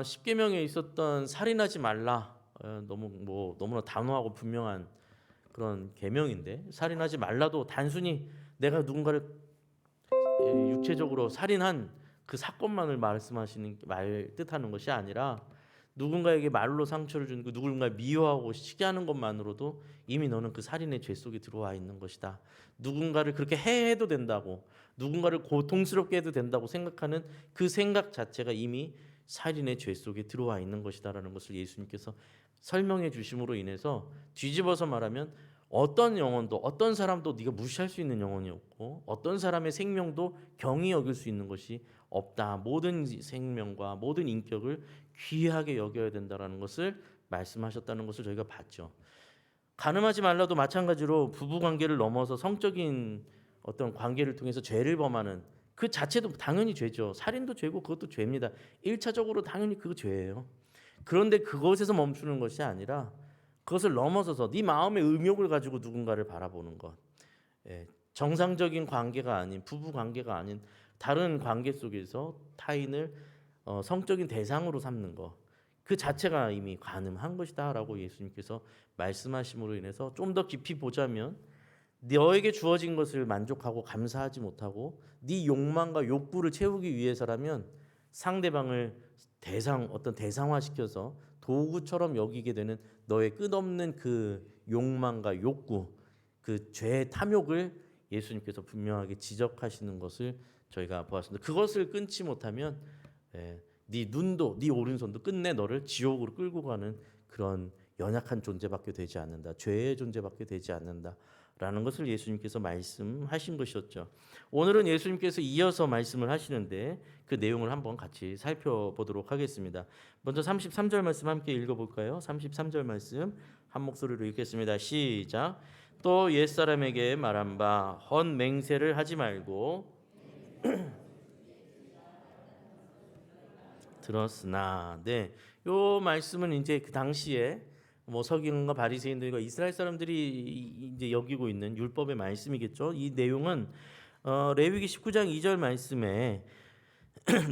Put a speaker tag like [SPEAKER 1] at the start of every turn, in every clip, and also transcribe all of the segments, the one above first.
[SPEAKER 1] 십계명에 있었던 살인하지 말라, 너무나 단호하고 분명한 그런 계명인데, 살인하지 말라도 단순히 내가 누군가를 육체적으로 살인한 그 사건만을 말씀하시는 말 뜻하는 것이 아니라, 누군가에게 말로 상처를 주는 그 누군가 미워하고 시기하는 것만으로도 이미 너는 그 살인의 죄 속에 들어와 있는 것이다. 누군가를 그렇게 해도 된다고, 누군가를 고통스럽게 해도 된다고 생각하는 그 생각 자체가 이미 살인의 죄 속에 들어와 있는 것이다라는 것을 예수님께서 설명해 주심으로 인해서, 뒤집어서 말하면 어떤 영혼도, 어떤 사람도 네가 무시할 수 있는 영혼이 없고, 어떤 사람의 생명도 경히 여길 수 있는 것이 없다. 모든 생명과 모든 인격을 귀하게 여겨야 된다라는 것을 말씀하셨다는 것을 저희가 봤죠. 간음하지 말라도 마찬가지로 부부 관계를 넘어서 성적인 어떤 관계를 통해서 죄를 범하는 그 자체도 당연히 죄죠. 살인도 죄고 그것도 죄입니다. 1차적으로 당연히 그거 죄예요. 그런데 그것에서 멈추는 것이 아니라 그것을 넘어서서 네 마음의 의욕을 가지고 누군가를 바라보는 것, 정상적인 관계가 아닌, 부부 관계가 아닌 다른 관계 속에서 타인을 성적인 대상으로 삼는 것, 그 자체가 이미 간음한 것이다라고 예수님께서 말씀하심으로 인해서, 좀 더 깊이 보자면 너에게 주어진 것을 만족하고 감사하지 못하고 네 욕망과 욕구를 채우기 위해서라면 상대방을 어떤 대상화시켜서 도구처럼 여기게 되는 너의 끝없는 그 욕망과 욕구, 그 죄의 탐욕을 예수님께서 분명하게 지적하시는 것을 저희가 보았습니다. 그것을 끊지 못하면 네 눈도, 네 오른손도 끝내 너를 지옥으로 끌고 가는 그런 연약한 존재밖에 되지 않는다. 죄의 존재밖에 되지 않는다라는 것을 예수님께서 말씀하신 것이었죠. 오늘은 예수님께서 이어서 말씀을 하시는데 그 내용을 한번 같이 살펴보도록 하겠습니다. 먼저 33절 말씀 함께 읽어볼까요? 33절 말씀 한 목소리로 읽겠습니다. 시작. 또 옛사람에게 말한 바 헛맹세를 하지 말고 들었으나, 요 말씀은 이제 그 당시에 서기관과 바리새인들과 이스라엘 사람들이 이제 여기고 있는 율법의 말씀이겠죠. 이 내용은 레위기 19장 2절 말씀에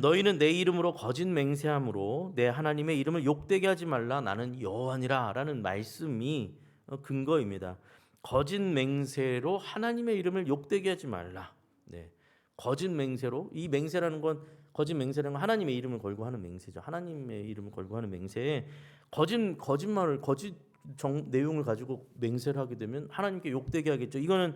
[SPEAKER 1] 너희는 내 이름으로 거짓 맹세함으로 내 하나님의 이름을 욕되게 하지 말라, 나는 여호와니라라는 말씀이 근거입니다. 거짓 맹세로 하나님의 이름을 욕되게 하지 말라. 거짓 맹세로, 이 맹세라는 건, 거짓 맹세라는 건 하나님의 이름을 걸고 하는 맹세죠. 하나님의 이름을 걸고 하는 맹세에 거짓말을, 내용을 가지고 맹세를 하게 되면 하나님께 욕되게 하겠죠. 이거는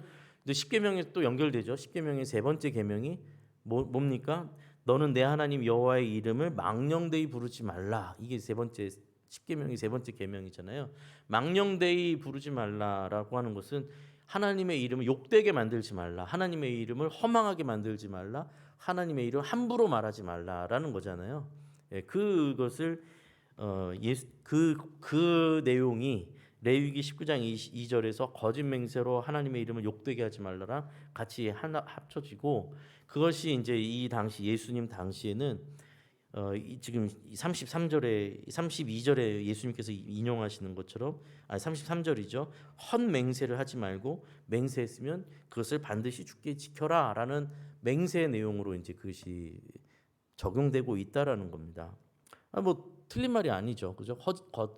[SPEAKER 1] 십계명에 또 연결되죠. 십계명의 세 번째 계명이 뭡니까? 너는 내 하나님 여호와의 이름을 망령되이 부르지 말라. 이게 세 번째, 십계명의 세 번째 계명이잖아요. 망령되이 부르지 말라라고 하는 것은 하나님의 이름을 욕되게 만들지 말라, 하나님의 이름을 허망하게 만들지 말라, 하나님의 이름 함부로 말하지 말라라는 거잖아요. 그것을 그 내용이 레위기 19장 2절에서 거짓 맹세로 하나님의 이름을 욕되게 하지 말라랑 같이 합쳐지고, 그것이 이제 이 당시 예수님 당시에는 지금 33절에 32절에 예수님께서 인용하시는 것처럼, 33절이죠. 헛맹세를 하지 말고 맹세했으면 그것을 반드시 주께 지켜라라는 맹세의 내용으로 이제 그것이 적용되고 있다라는 겁니다. 틀린 말이 아니죠. 그죠?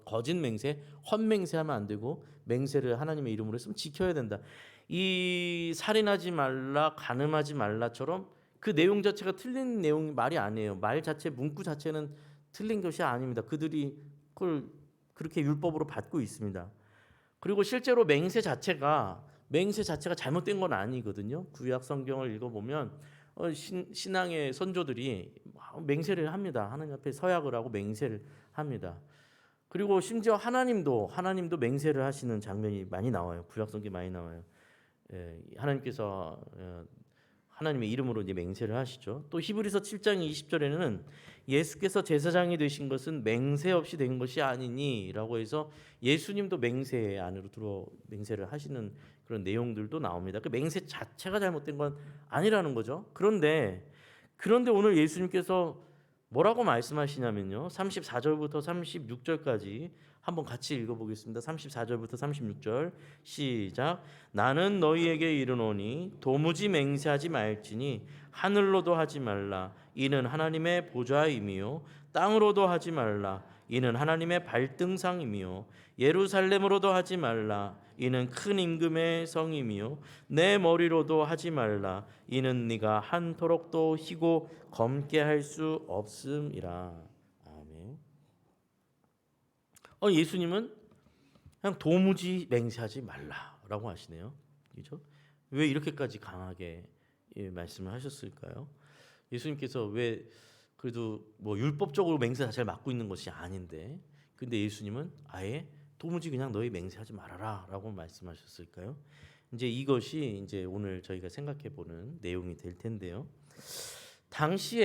[SPEAKER 1] 거짓 맹세, 헛맹세하면 안 되고 맹세를 하나님의 이름으로 했으면 지켜야 된다. 이 살인하지 말라, 간음하지 말라처럼 그 내용 자체가 틀린 내용, 말이 아니에요. 말 자체, 문구 자체는 틀린 것이 아닙니다. 그들이 그걸 그렇게 율법으로 받고 있습니다. 그리고 실제로 맹세 자체가 잘못된 건 아니거든요. 구약 성경을 읽어보면 신앙의 선조들이 맹세를 합니다. 하나님 앞에 서약을 하고 맹세를 합니다. 그리고 심지어 하나님도 맹세를 하시는 장면이 많이 나와요. 구약 성경에 많이 나와요. 하나님께서 하나님의 이름으로 이제 맹세를 하시죠. 또 히브리서 7장 20절에는 예수께서 제사장이 되신 것은 맹세 없이 된 것이 아니니라고 해서 예수님도 맹세 안으로 들어 맹세를 하시는 그런 내용들도 나옵니다. 그 맹세 자체가 잘못된 건 아니라는 거죠. 그런데 오늘 예수님께서 뭐라고 말씀하시냐면요. 34절부터 36절까지 한번 같이 읽어보겠습니다. 34절부터 36절 시작. 나는 너희에게 이르노니 도무지 맹세하지 말지니 하늘로도 하지 말라. 이는 하나님의 보좌임이요. 땅으로도 하지 말라. 이는 하나님의 발등상이며 예루살렘으로도 하지 말라. 이는 큰 임금의 성임이요. 내 머리로도 하지 말라. 이는 네가 한토록도 희고 검게 할 수 없음이라. 아멘. 예수님은 그냥 도무지 맹세하지 말라라고 하시네요. 그렇죠? 왜 이렇게까지 강하게 말씀을 하셨을까요? 예수님께서 왜 그래도 뭐 율법적으로 맹세 자체를 막고 있는 것이 아닌데, 근데 예수님은 아예 도무지 그냥 너희 맹세하지 말아라라고 말씀하셨을까요? 이제 이것이 이제 오늘 저희가 생각해보는 내용이 될 텐데요. 당시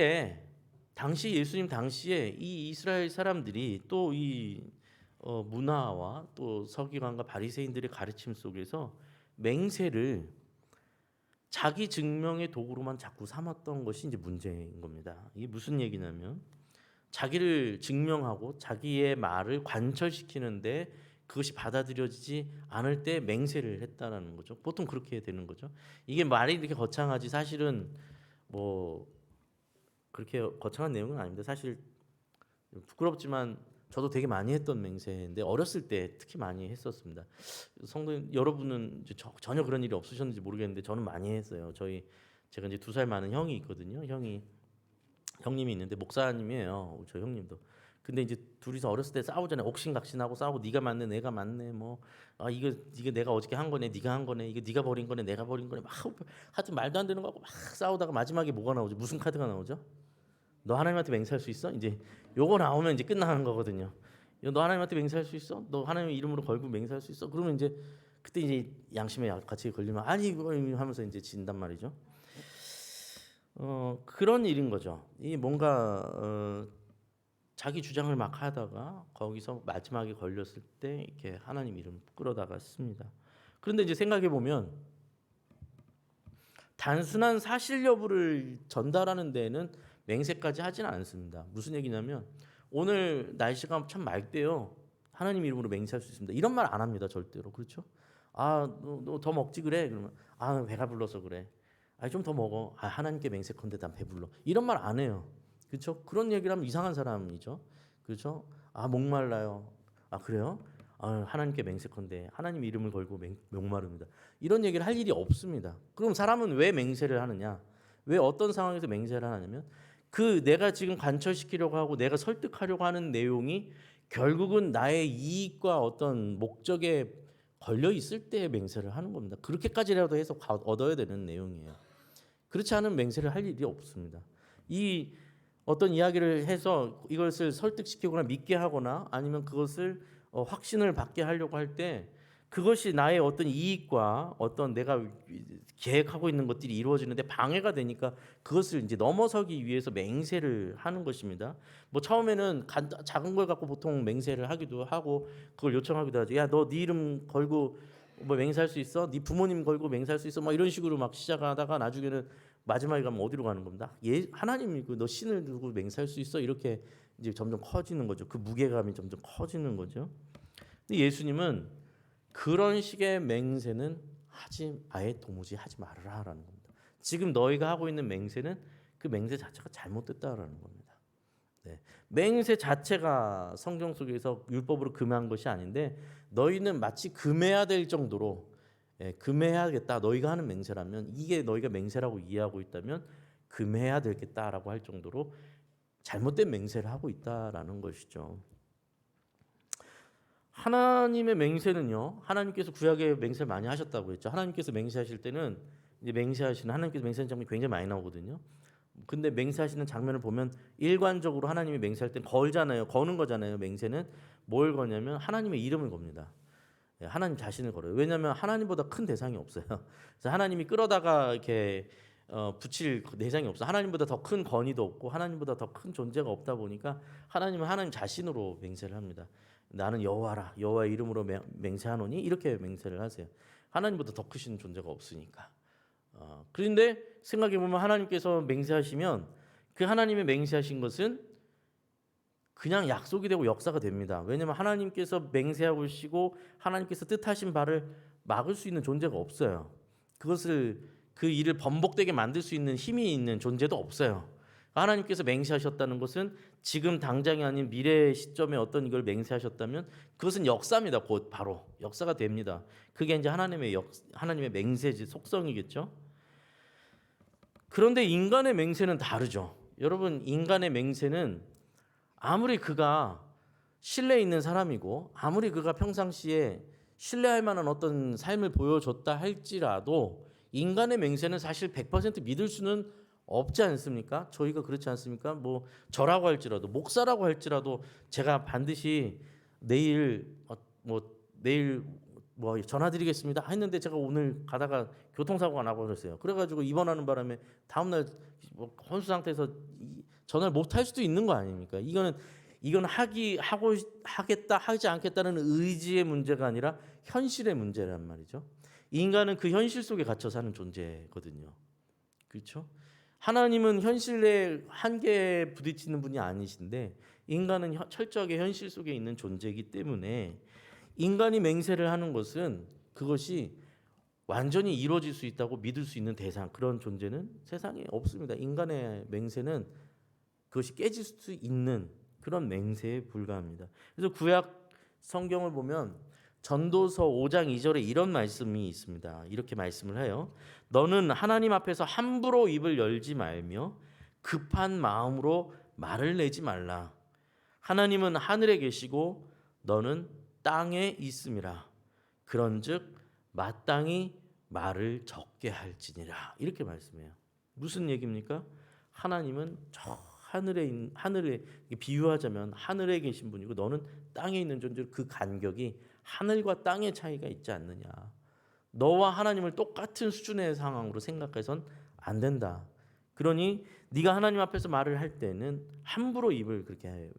[SPEAKER 1] 예수님 당시에 이 이스라엘 사람들이 또 이 문화와 또 서기관과 바리새인들의 가르침 속에서 맹세를 자기 증명의 도구로만 자꾸 삼았던 것이 이제 문제인 겁니다. 이게 무슨 얘기냐면 자기를 증명하고 자기의 말을 관철시키는데 그것이 받아들여지지 않을 때 맹세를 했다라는 거죠. 보통 그렇게 되는 거죠. 이게 말이 이렇게 거창하지 사실은 뭐 그렇게 거창한 내용은 아닙니다. 사실 부끄럽지만 저도 되게 많이 했던 맹세인데 어렸을 때 특히 많이 했었습니다. 성도님 여러분은 전혀 그런 일이 없으셨는지 모르겠는데 저는 많이 했어요. 제가 이제 2살 많은 형이 있거든요. 형님이 있는데 목사님이에요. 저 형님도. 근데 이제 둘이서 어렸을 때 싸우잖아요. 옥신각신하고 싸우고 네가 맞네, 내가 맞네, 뭐 이거 내가 어저께 한 거네, 네가 한 거네, 이거 네가 버린 거네, 내가 버린 거네, 막 하여튼 말도 안 되는 거 하고 막 싸우다가 마지막에 뭐가 나오죠? 무슨 카드가 나오죠? 너 하나님한테 맹세할 수 있어? 이제 요거 나오면 이제 끝나는 거거든요. 너 하나님한테 맹세할 수 있어? 너 하나님 이름으로 걸고 맹세할 수 있어? 그러면 이제 그때 이제 양심에 같이 걸리면 아니 이거 하면서 이제 진단 말이죠. 그런 일인 거죠. 이 뭔가 자기 주장을 막 하다가 거기서 마지막에 걸렸을 때 이렇게 하나님 이름 끌어다가 씁니다. 그런데 이제 생각해 보면 단순한 사실 여부를 전달하는 데에는 맹세까지 하지는 않습니다. 무슨 얘기냐면 오늘 날씨가 참 맑대요. 하나님 이름으로 맹세할 수 있습니다. 이런 말 안 합니다. 절대로. 그렇죠? 너 더 먹지 그래? 그러면 배가 불러서 그래. 좀 더 먹어. 하나님께 맹세컨대 난 배불러. 이런 말 안 해요. 그렇죠? 그런 얘기를 하면 이상한 사람이죠. 그렇죠? 목말라요. 그래요? 하나님께 맹세컨대 하나님 이름을 걸고 목마릅니다. 이런 얘기를 할 일이 없습니다. 그럼 사람은 왜 맹세를 하느냐? 왜 어떤 상황에서 맹세를 하냐면 그 내가 지금 관철시키려고 하고 내가 설득하려고 하는 내용이 결국은 나의 이익과 어떤 목적에 걸려 있을 때 맹세를 하는 겁니다. 그렇게까지라도 해서 얻어야 되는 내용이에요. 그렇지 않은 맹세를 할 일이 없습니다. 이 어떤 이야기를 해서 이것을 설득시키거나 믿게 하거나 아니면 그것을 확신을 받게 하려고 할 때 그것이 나의 어떤 이익과 어떤 내가 계획하고 있는 것들이 이루어지는데 방해가 되니까 그것을 이제 넘어서기 위해서 맹세를 하는 것입니다. 뭐 처음에는 작은 걸 갖고 보통 맹세를 하기도 하고 그걸 요청하기도 하죠. 야, 너 네 이름 걸고 뭐 맹세할 수 있어? 네 부모님 걸고 맹세할 수 있어? 뭐 이런 식으로 막 시작하다가 나중에는 마지막에 가면 어디로 가는 겁니다. 하나님이 너 신을 두고 맹세할 수 있어? 이렇게 이제 점점 커지는 거죠. 그 무게감이 점점 커지는 거죠. 근데 예수님은 그런 식의 맹세는 아예 도무지 하지 말아라라는 겁니다. 지금 너희가 하고 있는 맹세는 그 맹세 자체가 잘못됐다라는 겁니다. 네. 맹세 자체가 성경 속에서 율법으로 금한 것이 아닌데 너희는 마치 금해야 될 정도로 금해야겠다. 너희가 하는 맹세라면 이게 너희가 맹세라고 이해하고 있다면 금해야 되겠다라고 할 정도로 잘못된 맹세를 하고 있다라는 것이죠. 하나님의 맹세는요. 하나님께서 구약에 맹세를 많이 하셨다고 했죠. 하나님께서 맹세하실 때는 이제 하나님께서 맹세하는 장면이 굉장히 많이 나오거든요. 근데 맹세하시는 장면을 보면 일관적으로 하나님이 맹세할 땐 거는 거잖아요. 맹세는 뭘 거냐면 하나님의 이름을 겁니다. 하나님 자신을 걸어요. 왜냐하면 하나님보다 큰 대상이 없어요. 그래서 하나님이 끌어다가 이렇게 붙일 대상이 없어. 하나님보다 더 큰 권위도 없고 하나님보다 더 큰 존재가 없다 보니까 하나님은 하나님 자신으로 맹세를 합니다. 나는 여호와라. 여호와의 이름으로 맹세하노니 이렇게 맹세를 하세요. 하나님보다 더 크신 존재가 없으니까. 그런데 생각해 보면 하나님께서 맹세하시면 그 하나님의 맹세하신 것은 그냥 약속이 되고 역사가 됩니다. 왜냐하면 하나님께서 맹세하고 계시고 하나님께서 뜻하신 바를 막을 수 있는 존재가 없어요. 그것을 그 일을 번복되게 만들 수 있는 힘이 있는 존재도 없어요. 하나님께서 맹세하셨다는 것은 지금 당장이 아닌 미래 시점에 어떤 이걸 맹세하셨다면 그것은 역사입니다. 곧 바로 역사가 됩니다. 그게 이제 하나님의 맹세지 속성이겠죠. 그런데 인간의 맹세는 다르죠. 여러분, 인간의 맹세는 아무리 그가 신뢰 있는 사람이고 아무리 그가 평상시에 신뢰할 만한 어떤 삶을 보여줬다 할지라도 인간의 맹세는 사실 100% 믿을 수는 없지 않습니까? 저희가 그렇지 않습니까? 뭐 저라고 할지라도 목사라고 할지라도 제가 반드시 내일 내일 전화드리겠습니다 했는데 제가 오늘 가다가 교통사고가 나고 그랬어요. 그래가지고 입원하는 바람에 다음날 혼수 상태에서 전화를 못 할 수도 있는 거 아닙니까? 이건 하겠다 하지 않겠다는 의지의 문제가 아니라 현실의 문제란 말이죠. 인간은 그 현실 속에 갇혀 사는 존재거든요. 그렇죠? 하나님은 현실의 한계에 부딪히는 분이 아니신데 인간은 철저하게 현실 속에 있는 존재이기 때문에 인간이 맹세를 하는 것은 그것이 완전히 이루어질 수 있다고 믿을 수 있는 대상, 그런 존재는 세상에 없습니다. 인간의 맹세는 그것이 깨질 수 있는 그런 맹세에 불과합니다. 그래서 구약 성경을 보면 전도서 5장 2절에 이런 말씀이 있습니다. 이렇게 말씀을 해요. 너는 하나님 앞에서 함부로 입을 열지 말며 급한 마음으로 말을 내지 말라. 하나님은 하늘에 계시고 너는 땅에 있음이라. 그런즉 마땅히 말을 적게 할지니라. 이렇게 말씀해요. 무슨 얘기입니까? 하나님은 저 하늘에 비유하자면 하늘에 계신 분이고 너는 땅에 있는 존재로 그 간격이 하늘과 땅의 차이가 있지 않느냐. 너와 하나님을 똑같은 수준의 상황으로 생각해선 안 된다. 그러니 네가 하나님 앞에서 말을 할 때는 함부로 입을 그렇게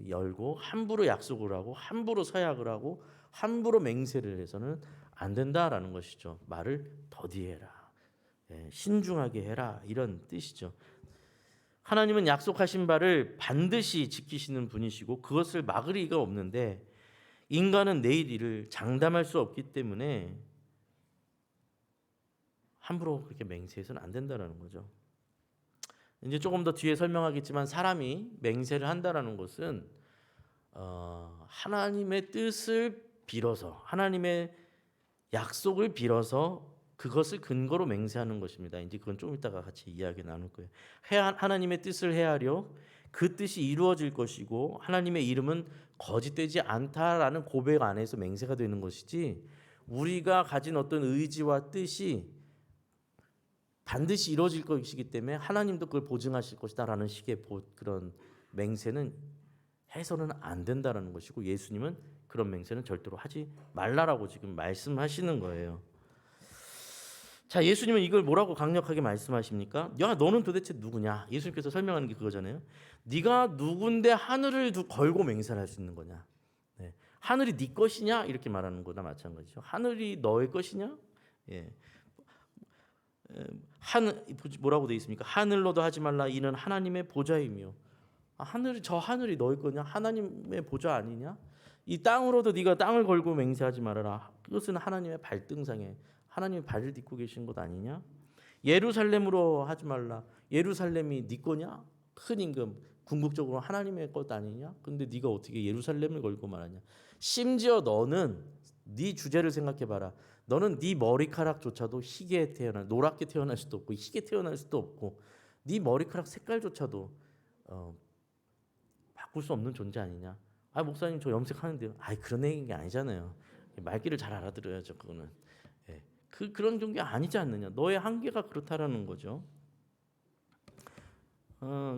[SPEAKER 1] 열고 함부로 약속을 하고 함부로 서약을 하고 함부로 맹세를 해서는 안 된다라는 것이죠. 말을 더디해라. 신중하게 해라. 이런 뜻이죠. 하나님은 약속하신 바를 반드시 지키시는 분이시고 그것을 막을 리가 없는데 인간은 내일 일을 장담할 수 없기 때문에 함부로 그렇게 맹세해서는 안 된다는 거죠. 이제 조금 더 뒤에 설명하겠지만 사람이 맹세를 한다는 것은 하나님의 뜻을 빌어서 하나님의 약속을 빌어서 그것을 근거로 맹세하는 것입니다. 이제 그건 좀 이따가 같이 이야기 나눌 거예요. 하나님의 뜻을 헤아려 그 뜻이 이루어질 것이고 하나님의 이름은 거짓되지 않다라는 고백 안에서 맹세가 되는 것이지 우리가 가진 어떤 의지와 뜻이 반드시 이루어질 것이기 때문에 하나님도 그걸 보증하실 것이다라는 식의 그런 맹세는 해서는 안 된다라는 것이고 예수님은 그런 맹세는 절대로 하지 말라라고 지금 말씀하시는 거예요. 자, 예수님은 이걸 뭐라고 강력하게 말씀하십니까? 야, 너는 도대체 누구냐? 예수님께서 설명하는 게 그거잖아요. 네가 누군데 하늘을 걸고 맹세를 할 수 있는 거냐? 네. 하늘이 네 것이냐? 이렇게 말하는 거나 마찬가지죠. 하늘이 너의 것이냐? 예. 뭐라고 돼 있습니까? 하늘로도 하지 말라. 이는 하나님의 보좌이며. 저 하늘이 너의 거냐? 하나님의 보좌 아니냐? 이 땅으로도 네가 땅을 걸고 맹세하지 말아라. 그것은 하나님의 발등상에 하나님의 발을 딛고 계신 것 아니냐? 예루살렘으로 하지 말라. 예루살렘이 네 거냐? 큰 임금, 궁극적으로 하나님의 것 아니냐? 근데 네가 어떻게 예루살렘을 걸고 말하냐? 심지어 너는 네 주제를 생각해봐라. 너는 네 머리카락조차도 노랗게 태어날 수도 없고 희게 태어날 수도 없고 네 머리카락 색깔조차도 바꿀 수 없는 존재 아니냐? 목사님 저 염색하는데요. 그런 얘기 아니잖아요. 말귀를 잘 알아들어야죠. 그거는 그런 종교 아니지 않느냐? 너의 한계가 그렇다라는 거죠.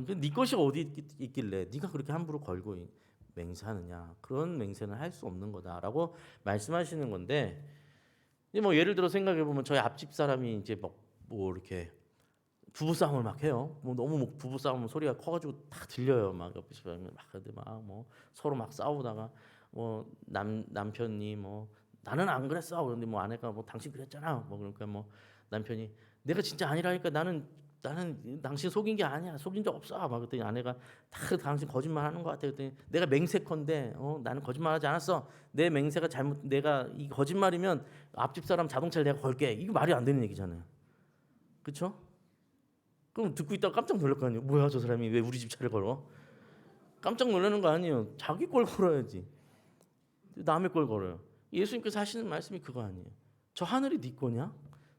[SPEAKER 1] 네 것이 어디 있길래 네가 그렇게 함부로 걸고 맹세하느냐? 그런 맹세는 할 수 없는 거다라고 말씀하시는 건데, 뭐 예를 들어 생각해 보면 저희 앞집 사람이 이제 뭐 이렇게 부부 싸움을 막 해요. 뭐 너무 부부 싸움 소리가 커가지고 다 들려요. 막 옆에서 막 서로 막 싸우다가 뭐 남편이 뭐 나는 안 그랬어. 그런데 뭐 아내가 뭐 당신 그랬잖아. 뭐 그러니까 뭐 남편이 내가 진짜 아니라니까 나는 당신 속인 게 아니야. 속인 적 없어. 막 그랬더니 아내가 다 당신 거짓말하는 것 같아. 그랬더니 내가 맹세컨대 나는 거짓말하지 않았어. 내 맹세가 내가 이 거짓말이면 앞집 사람 자동차를 내가 걸게. 이거 말이 안 되는 얘기잖아요. 그렇죠? 그럼 듣고 있다가 깜짝 놀랄 거 아니에요. 뭐야 저 사람이 왜 우리 집 차를 걸어? 깜짝 놀라는 거 아니에요. 자기 걸 걸어야지. 남의 걸 걸어요. 예수님께서 하시는 말씀이 그거 아니에요. 저 하늘이 네 거냐?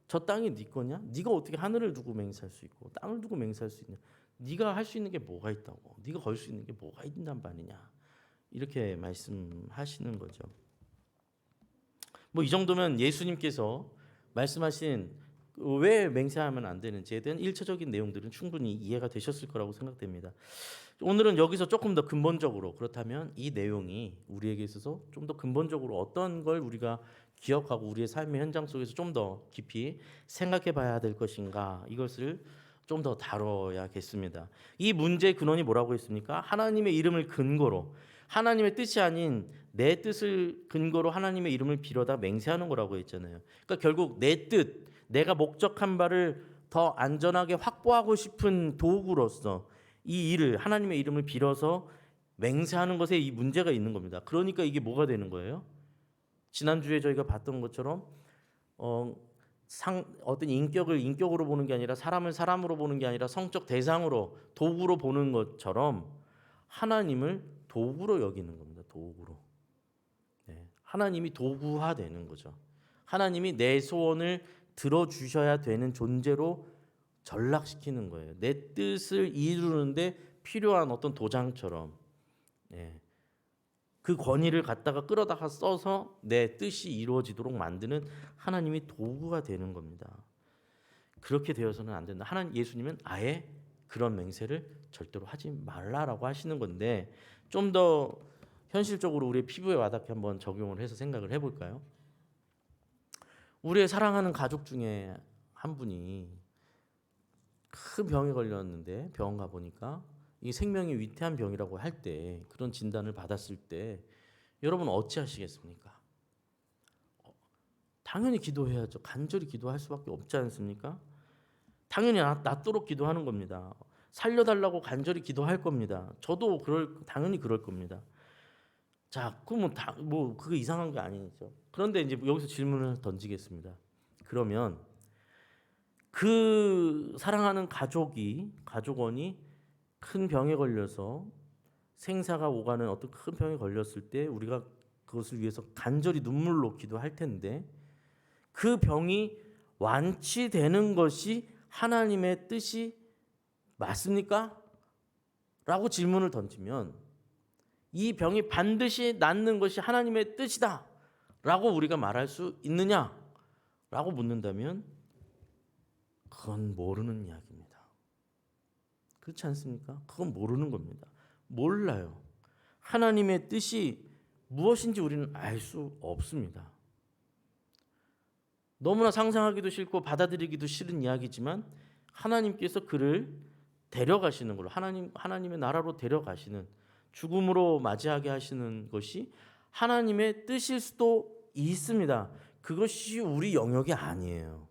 [SPEAKER 1] 저 땅이 네 거냐? 네가 어떻게 하늘을 두고 맹세할 수 있고 땅을 두고 맹세할 수 있냐? 네가 할 수 있는 게 뭐가 있다고? 네가 걸 수 있는 게 뭐가 있단 말이냐? 이렇게 말씀하시는 거죠. 뭐 이 정도면 예수님께서 말씀하신 왜 맹세하면 안 되는지에 대한 일차적인 내용들은 충분히 이해가 되셨을 거라고 생각됩니다. 오늘은 여기서 조금 더 근본적으로 그렇다면 이 내용이 우리에게 있어서 좀 더 근본적으로 어떤 걸 우리가 기억하고 우리의 삶의 현장 속에서 좀 더 깊이 생각해 봐야 될 것인가 이것을 좀 더 다뤄야겠습니다. 이 문제의 근원이 뭐라고 했습니까? 하나님의 이름을 근거로 하나님의 뜻이 아닌 내 뜻을 근거로 하나님의 이름을 빌어다 맹세하는 거라고 했잖아요. 그러니까 결국 내 뜻, 내가 목적한 바를 더 안전하게 확보하고 싶은 도구로서 이 일을 하나님의 이름을 빌어서 맹세하는 것에 이 문제가 있는 겁니다. 그러니까 이게 뭐가 되는 거예요? 지난주에 저희가 봤던 것처럼 어떤 인격을 인격으로 보는 게 아니라 사람을 사람으로 보는 게 아니라 성적 대상으로 도구로 보는 것처럼 하나님을 도구로 여기는 겁니다. 도구로. 네. 하나님이 도구화되는 거죠. 하나님이 내 소원을 들어주셔야 되는 존재로 전락시키는 거예요. 내 뜻을 이루는데 필요한 어떤 도장처럼 그 권위를 갖다가 끌어다가 써서 내 뜻이 이루어지도록 만드는 하나님이 도구가 되는 겁니다. 그렇게 되어서는 안 된다. 하나님 예수님은 아예 그런 맹세를 절대로 하지 말라라고 하시는 건데 좀 더 현실적으로 우리의 피부에 와닿게 한번 적용을 해서 생각을 해볼까요? 우리의 사랑하는 가족 중에 한 분이 큰 병에 걸렸는데 병원 가 보니까 이 생명이 위태한 병이라고 할 때 그런 진단을 받았을 때 여러분 어찌 하시겠습니까? 당연히 기도해야죠. 간절히 기도할 수밖에 없지 않습니까? 당연히 낫도록 기도하는 겁니다. 살려달라고 간절히 기도할 겁니다. 저도 당연히 그럴 겁니다. 자, 그럼 뭐 그게 이상한 게 아니죠. 그런데 이제 여기서 질문을 던지겠습니다. 그러면 그 사랑하는 가족원이 큰 병에 걸려서 생사가 오가는 어떤 큰 병에 걸렸을 때 우리가 그것을 위해서 간절히 눈물로 기도할 텐데 그 병이 완치되는 것이 하나님의 뜻이 맞습니까? 라고 질문을 던지면 이 병이 반드시 낫는 것이 하나님의 뜻이다 라고 우리가 말할 수 있느냐? 라고 묻는다면 그건 모르는 이야기입니다. 그렇지 않습니까? 그건 모르는 겁니다. 몰라요. 하나님의 뜻이 무엇인지 우리는 알 수 없습니다. 너무나 상상하기도 싫고 받아들이기도 싫은 이야기지만 하나님께서 그를 데려가시는 걸로 하나님의 나라로 데려가시는 죽음으로 맞이하게 하시는 것이 하나님의 뜻일 수도 있습니다. 그것이 우리 영역이 아니에요.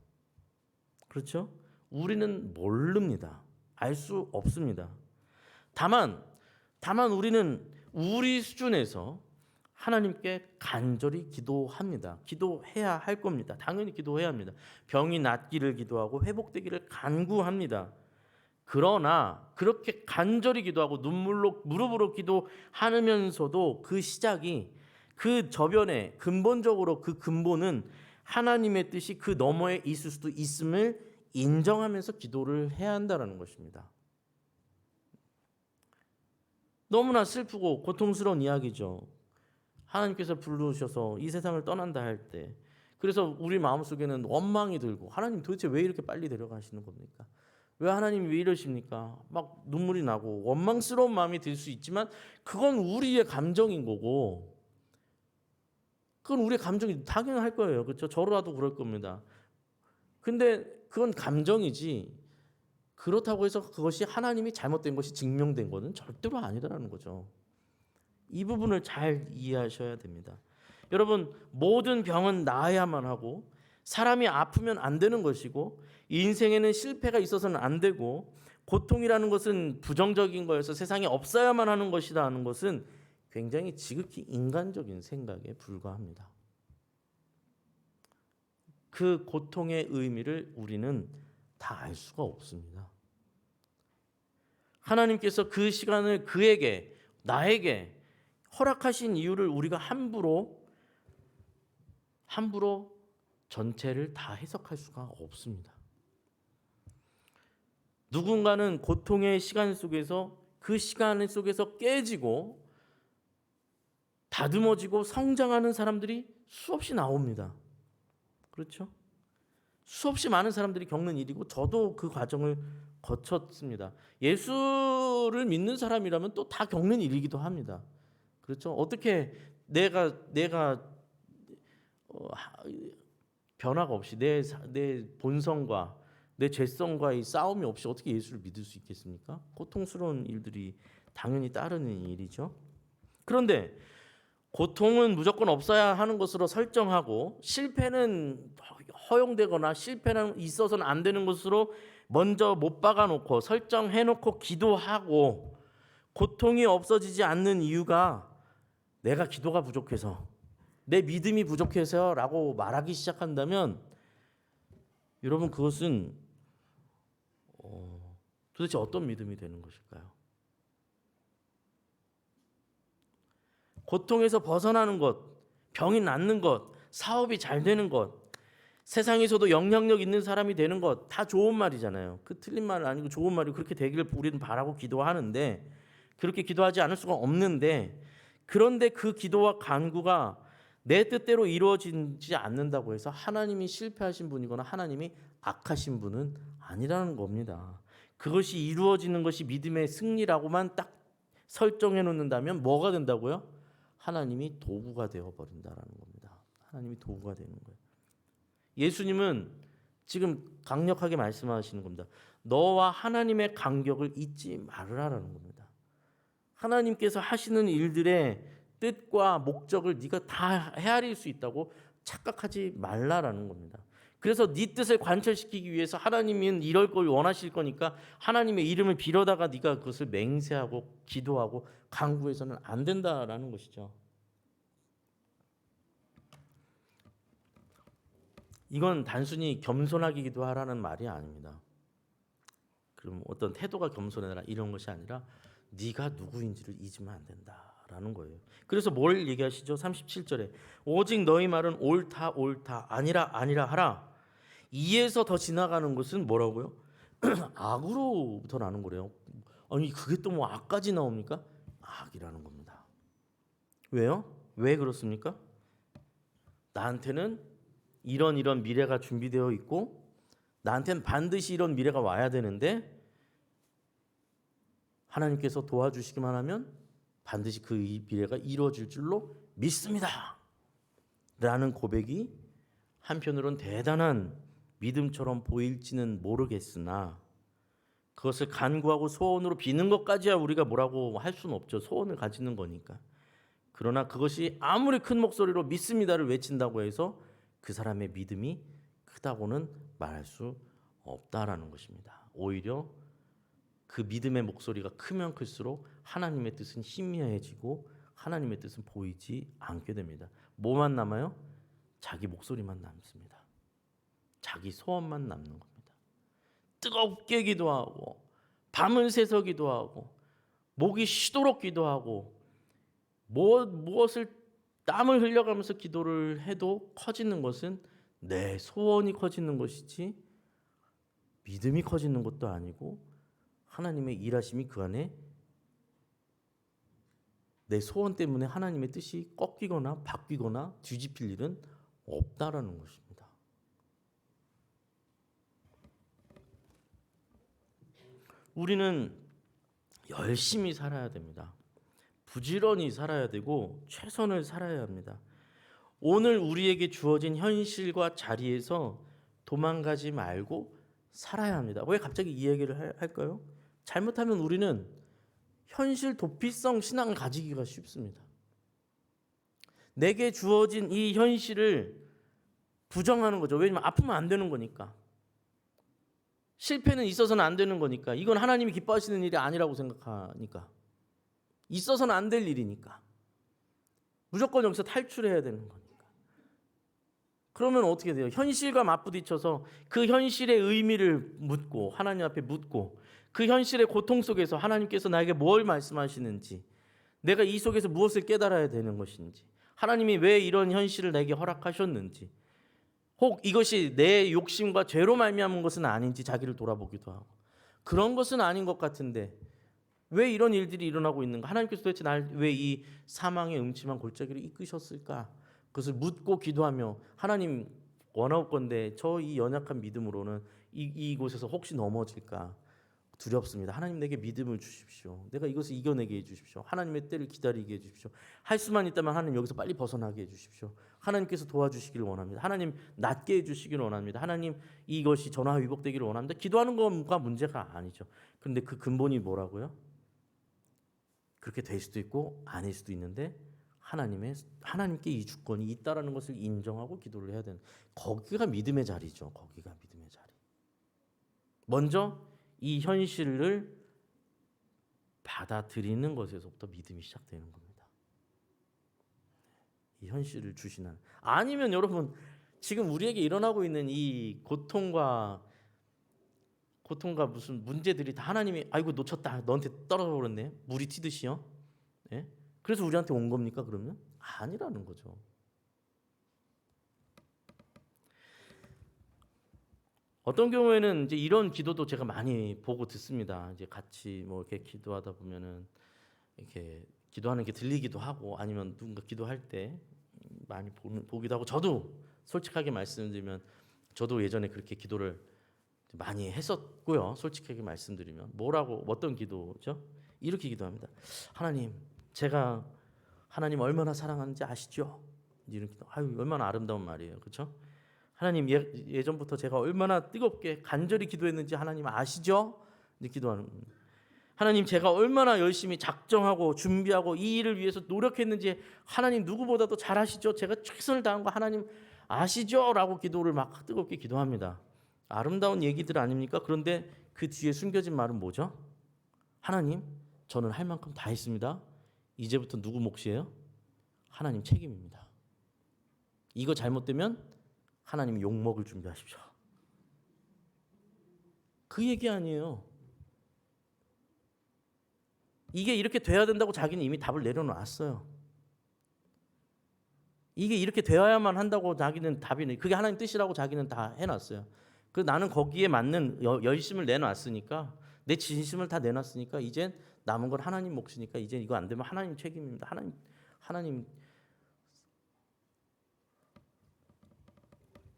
[SPEAKER 1] 그렇죠? 우리는 모릅니다. 알 수 없습니다. 다만 우리는 우리 수준에서 하나님께 간절히 기도합니다. 기도해야 할 겁니다. 당연히 기도해야 합니다. 병이 낫기를 기도하고 회복되기를 간구합니다. 그러나 그렇게 간절히 기도하고 눈물로 무릎으로 기도하면서도 그 시작이 그 저변에 근본적으로 그 근본은 하나님의 뜻이 그 너머에 있을 수도 있음을 인정하면서 기도를 해야 한다는 것입니다. 너무나 슬프고 고통스러운 이야기죠. 하나님께서 부르셔서 이 세상을 떠난다 할 때 그래서 우리 마음속에는 원망이 들고 하나님 도대체 왜 이렇게 빨리 데려가시는 겁니까? 왜 하나님이 왜 이러십니까? 막 눈물이 나고 원망스러운 마음이 들 수 있지만 그건 우리의 감정인 거고 그건 우리의 감정이 당연할 거예요. 그렇죠? 저라도 그럴 겁니다. 근데 그건 감정이지 그렇다고 해서 그것이 하나님이 잘못된 것이 증명된 것은 절대로 아니다라는 거죠. 이 부분을 잘 이해하셔야 됩니다. 여러분 모든 병은 나아야만 하고 사람이 아프면 안 되는 것이고 인생에는 실패가 있어서는 안 되고 고통이라는 것은 부정적인 거여서 세상에 없어야만 하는 것이다 하는 것은 굉장히 지극히 인간적인 생각에 불과합니다. 그 고통의 의미를 우리는 다 알 수가 없습니다. 하나님께서 그 시간을 그에게, 나에게 허락하신 이유를 우리가 함부로 전체를 다 해석할 수가 없습니다. 누군가는 고통의 시간 속에서 그 시간 속에서 깨지고 다듬어지고 성장하는 사람들이 수없이 나옵니다. 그렇죠? 수없이 많은 사람들이 겪는 일이고 저도 그 과정을 거쳤습니다. 예수를 믿는 사람이라면 또 다 겪는 일이기도 합니다. 그렇죠? 어떻게 내가 변화가 없이 내 본성과 내 죄성과의 싸움이 없이 어떻게 예수를 믿을 수 있겠습니까? 고통스러운 일들이 당연히 따르는 일이죠. 그런데 고통은 무조건 없어야 하는 것으로 설정하고 실패는 허용되거나 실패는 있어서는 안 되는 것으로 먼저 못 박아놓고 설정해놓고 기도하고 고통이 없어지지 않는 이유가 내가 기도가 부족해서 내 믿음이 부족해서라고 말하기 시작한다면 여러분 그것은 도대체 어떤 믿음이 되는 것일까요? 고통에서 벗어나는 것, 병이 낫는 것, 사업이 잘 되는 것, 세상에서도 영향력 있는 사람이 되는 것 다 좋은 말이잖아요. 그 틀린 말 아니고 좋은 말이 그렇게 되기를 우리는 바라고 기도하는데 그렇게 기도하지 않을 수가 없는데 그런데 그 기도와 간구가 내 뜻대로 이루어지지 않는다고 해서 하나님이 실패하신 분이거나 하나님이 악하신 분은 아니라는 겁니다. 그것이 이루어지는 것이 믿음의 승리라고만 딱 설정해 놓는다면 뭐가 된다고요? 하나님이 도구가 되어 버린다라는 겁니다. 하나님이 도구가 되는 거예요. 예수님은 지금 강력하게 말씀하시는 겁니다. 너와 하나님의 간격을 잊지 말으라라는 겁니다. 하나님께서 하시는 일들의 뜻과 목적을 네가 다 헤아릴 수 있다고 착각하지 말라라는 겁니다. 그래서 네 뜻을 관철시키기 위해서 하나님은 이럴 걸 원하실 거니까 하나님의 이름을 빌어다가 네가 그것을 맹세하고 기도하고 간구해서는 안 된다라는 것이죠. 이건 단순히 겸손하게 기도하라는 말이 아닙니다. 그럼 어떤 태도가 겸손해라 이런 것이 아니라 네가 누구인지를 잊으면 안 된다라는 거예요. 그래서 뭘 얘기하시죠? 37절에 오직 너희 말은 옳다 옳다 아니라 아니라 하라. 이에서 더 지나가는 것은 뭐라고요? 악으로부터 나는 거래요. 아니 그게 또 뭐 악까지 나옵니까? 악이라는 겁니다. 왜요? 왜 그렇습니까? 나한테는 이런 미래가 준비되어 있고 나한테는 반드시 이런 미래가 와야 되는데 하나님께서 도와주시기만 하면 반드시 그 미래가 이루어질 줄로 믿습니다. 라는 고백이 한편으론 대단한 믿음처럼 보일지는 모르겠으나 그것을 간구하고 소원으로 비는 것까지야 우리가 뭐라고 할 수는 없죠. 소원을 가지는 거니까. 그러나 그것이 아무리 큰 목소리로 믿습니다를 외친다고 해서 그 사람의 믿음이 크다고는 말할 수 없다라는 것입니다. 오히려 그 믿음의 목소리가 크면 클수록 하나님의 뜻은 희미해지고 하나님의 뜻은 보이지 않게 됩니다. 뭐만 남아요? 자기 목소리만 남습니다. 자기 소원만 남는 겁니다. 뜨겁게 기도하고 밤을 새서 기도하고 목이 쉬도록 기도하고 무엇을 땀을 흘려가면서 기도를 해도 커지는 것은 내 소원이 커지는 것이지 믿음이 커지는 것도 아니고 하나님의 일하심이 그 안에 내 소원 때문에 하나님의 뜻이 꺾이거나 바뀌거나 뒤집힐 일은 없다라는 것입니다. 우리는 열심히 살아야 됩니다. 부지런히 살아야 되고 최선을 살아야 합니다. 오늘 우리에게 주어진 현실과 자리에서 도망가지 말고 살아야 합니다. 왜 갑자기 이 얘기를 할까요? 잘못하면 우리는 현실 도피성 신앙을 가지기가 쉽습니다. 내게 주어진 이 현실을 부정하는 거죠. 왜냐하면 아프면 안 되는 거니까. 실패는 있어서는 안 되는 거니까. 이건 하나님이 기뻐하시는 일이 아니라고 생각하니까. 있어서는 안 될 일이니까. 무조건 여기서 탈출해야 되는 거니까. 그러면 어떻게 돼요? 현실과 맞부딪혀서 그 현실의 의미를 묻고 하나님 앞에 묻고 그 현실의 고통 속에서 하나님께서 나에게 뭘 말씀하시는지 내가 이 속에서 무엇을 깨달아야 되는 것인지 하나님이 왜 이런 현실을 내게 허락하셨는지 혹 이것이 내 욕심과 죄로 말미암은 것은 아닌지 자기를 돌아보기도 하고 그런 것은 아닌 것 같은데 왜 이런 일들이 일어나고 있는가? 하나님께서 도대체 날 왜 이 사망의 음침한 골짜기로 이끄셨을까? 그것을 묻고 기도하며 하나님 원하건대 저 이 연약한 믿음으로는 이곳에서 혹시 넘어질까 두렵습니다. 하나님 내게 믿음을 주십시오. 내가 이것을 이겨내게 해주십시오. 하나님의 때를 기다리게 해주십시오. 할 수만 있다면 하나님 여기서 빨리 벗어나게 해주십시오. 하나님께서 도와주시기를 원합니다. 하나님 낫게 해주시기를 원합니다. 하나님 이것이 전화위복되기를 원합니다. 기도하는 것과 문제가 아니죠. 그런데 그 근본이 뭐라고요? 그렇게 될 수도 있고 아닐 수도 있는데 하나님께 이 주권이 있다라는 것을 인정하고 기도를 해야 되는 거기가 믿음의 자리죠. 거기가 믿음의 자리. 먼저 이 현실을 받아들이는 것에서부터 믿음이 시작되는 겁니다. 이 현실을 주시는 아니면 여러분 지금 우리에게 일어나고 있는 이 고통과 무슨 문제들이 다 하나님이 아이고 놓쳤다 너한테 떨어져 버렸네 물이 튀듯이요. 예? 그래서 우리한테 온 겁니까 그러면? 아니라는 거죠. 어떤 경우에는 이제 이런 기도도 제가 많이 보고 듣습니다. 이제 같이 뭐 이렇게 기도하다 보면은 이렇게 기도하는 게 들리기도 하고 아니면 누군가 기도할 때 많이 보기도 하고 저도 솔직하게 말씀드리면 저도 예전에 그렇게 기도를 많이 했었고요. 솔직하게 말씀드리면 뭐라고 어떤 기도죠? 이렇게 기도합니다. 하나님, 제가 하나님 얼마나 사랑하는지 아시죠? 이런 기도. 아유 얼마나 아름다운 말이에요, 그렇죠? 하나님 예전부터 제가 얼마나 뜨겁게 간절히 기도했는지 하나님 아시죠? 이제 기도하는 겁니다. 하나님 제가 얼마나 열심히 작정하고 준비하고 이 일을 위해서 노력했는지 하나님 누구보다도 잘 아시죠? 제가 최선을 다한 거 하나님 아시죠? 라고 기도를 막 뜨겁게 기도합니다. 아름다운 얘기들 아닙니까? 그런데 그 뒤에 숨겨진 말은 뭐죠? 하나님 저는 할 만큼 다 했습니다. 이제부터 누구 몫이에요? 하나님 책임입니다. 이거 잘못되면 하나님 욕먹을 준비하십시오. 그 얘기 아니에요. 이게 이렇게 돼야 된다고 자기는 이미 답을 내려놨어요. 이게 이렇게 되어야만 한다고 자기는 답이 그게 하나님 뜻이라고 자기는 다 해놨어요. 그 나는 거기에 맞는 열심을 내놨으니까 내 진심을 다 내놨으니까 이젠 남은 건 하나님 몫이니까 이제 이거 안 되면 하나님 책임입니다. 하나님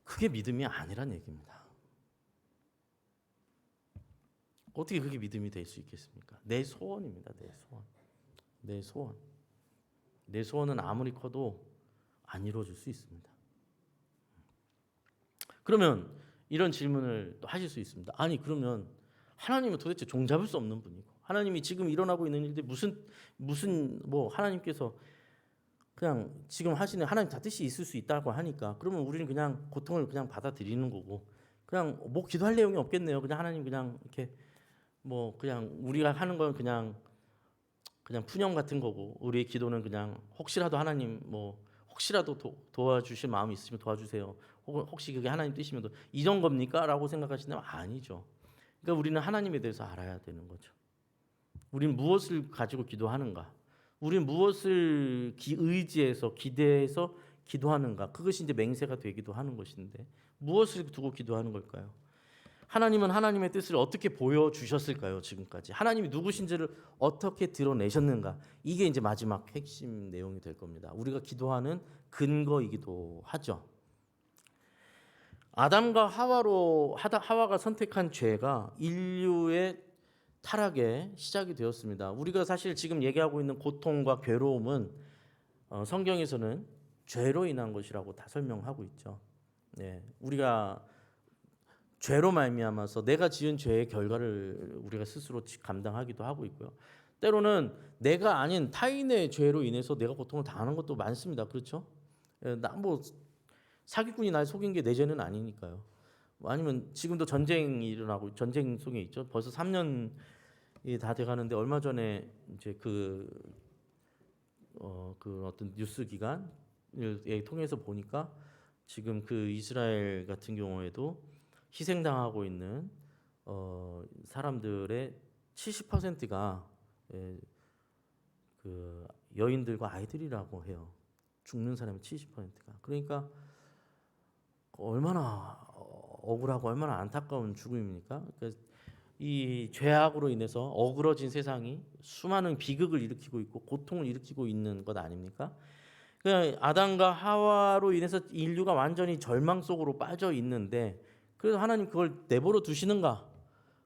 [SPEAKER 1] 그게 믿음이 아니란 얘기입니다. 어떻게 그게 믿음이 될 수 있겠습니까? 내 소원입니다. 내 소원. 내 소원. 내 소원은 아무리 커도 안 이루어질 수 있습니다. 그러면 이런 질문을 또 하실 수 있습니다. 아니 그러면 하나님은 도대체 종잡을 수 없는 분이고 하나님이 지금 일어나고 있는 일들 무슨 뭐 하나님께서 그냥 지금 하시는 하나님 다 뜻이 있을 수 있다고 하니까 그러면 우리는 그냥 고통을 그냥 받아들이는 거고 그냥 뭐 기도할 내용이 없겠네요. 그냥 하나님 그냥 이렇게 뭐 그냥 우리가 하는 건 그냥 푸념 같은 거고 우리의 기도는 그냥 혹시라도 하나님 뭐 혹시라도 도와주실 마음이 있으면 도와주세요. 혹시 그게 하나님 뜻이면 이런 겁니까? 라고 생각하시면 아니죠. 그러니까 우리는 하나님에 대해서 알아야 되는 거죠. 우리는 무엇을 가지고 기도하는가? 우리는 무엇을 의지해서 기대해서 기도하는가? 그것이 이제 맹세가 되기도 하는 것인데 무엇을 두고 기도하는 걸까요? 하나님은 하나님의 뜻을 어떻게 보여주셨을까요? 지금까지 하나님이 누구신지를 어떻게 드러내셨는가? 이게 이제 마지막 핵심 내용이 될 겁니다. 우리가 기도하는 근거이기도 하죠. 아담과 하와가 선택한 죄가 인류의 타락의 시작이 되었습니다. 우리가 사실 지금 얘기하고 있는 고통과 괴로움은 성경에서는 죄로 인한 것이라고 다 설명하고 있죠. 네, 우리가 죄로 말미암아서 내가 지은 죄의 결과를 우리가 스스로 감당하기도 하고 있고요. 때로는 내가 아닌 타인의 죄로 인해서 내가 고통을 당하는 것도 많습니다. 그렇죠? 나 뭐 사기꾼이 날 속인 게 내 죄는 아니니까요. 아니면 지금도 전쟁이 일어나고 전쟁 속에 있죠. 벌써 3년이 다 돼가는데 얼마 전에 이제 그 어떤 뉴스 기관을 통해서 보니까 지금 그 이스라엘 같은 경우에도 희생당하고 있는 사람들의 70%가 그 여인들과 아이들이라고 해요. 죽는 사람의 70%가. 그러니까 얼마나 억울하고 얼마나 안타까운 죽음입니까? 그러니까 이 죄악으로 인해서 어그러진 세상이 수많은 비극을 일으키고 있고 고통을 일으키고 있는 것 아닙니까? 그러니까 아담과 하와로 인해서 인류가 완전히 절망 속으로 빠져 있는데 그래서 하나님 그걸 내버려 두시는가?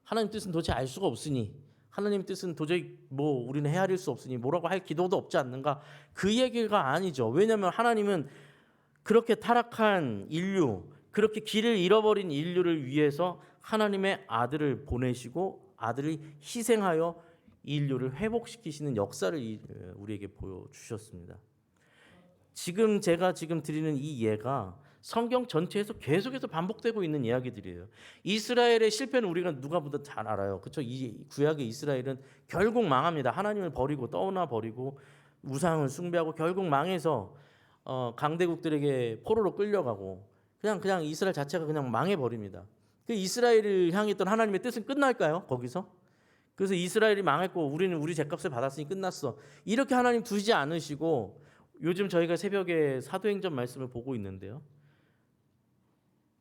[SPEAKER 1] 하나님 뜻은 도대체 알 수가 없으니 하나님 뜻은 도저히 뭐 우리는 헤아릴 수 없으니 뭐라고 할 기도도 없지 않는가? 그 얘기가 아니죠. 왜냐하면 하나님은 그렇게 타락한 인류, 그렇게 길을 잃어버린 인류를 위해서 하나님의 아들을 보내시고 아들이 희생하여 인류를 회복시키시는 역사를 우리에게 보여주셨습니다. 지금 제가 드리는 이 예가 성경 전체에서 계속해서 반복되고 있는 이야기들이에요. 이스라엘의 실패는 우리가 누가보다 잘 알아요. 그렇죠? 이 구약의 이스라엘은 결국 망합니다. 하나님을 버리고 떠나 버리고 우상을 숭배하고 결국 망해서 강대국들에게 포로로 끌려가고 그냥 이스라엘 자체가 그냥 망해 버립니다. 그 이스라엘을 향했던 하나님의 뜻은 끝날까요? 거기서? 그래서 이스라엘이 망했고 우리는 우리 죄값을 받았으니 끝났어. 이렇게 하나님 두지 않으시고 요즘 저희가 새벽에 사도행전 말씀을 보고 있는데요.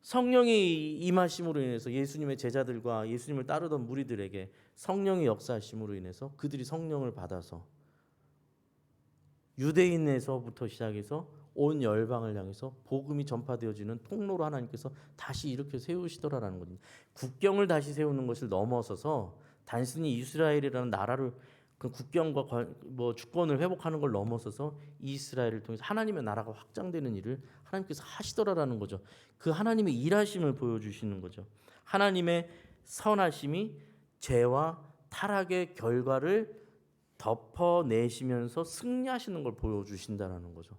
[SPEAKER 1] 성령이 임하심으로 인해서 예수님의 제자들과 예수님을 따르던 무리들에게 성령의 역사하심으로 인해서 그들이 성령을 받아서 유대인에서부터 시작해서 온 열방을 향해서 복음이 전파되어지는 통로로 하나님께서 다시 이렇게 세우시더라라는 겁니다. 국경을 다시 세우는 것을 넘어서서 단순히 이스라엘이라는 나라를 그 국경과 주권을 회복하는 걸 넘어서서 이스라엘을 통해서 하나님의 나라가 확장되는 일을 하나님께서 하시더라라는 거죠. 그 하나님의 일하심을 보여주시는 거죠. 하나님의 선하심이 죄와 타락의 결과를 덮어내시면서 승리하시는 걸 보여주신다는 거죠.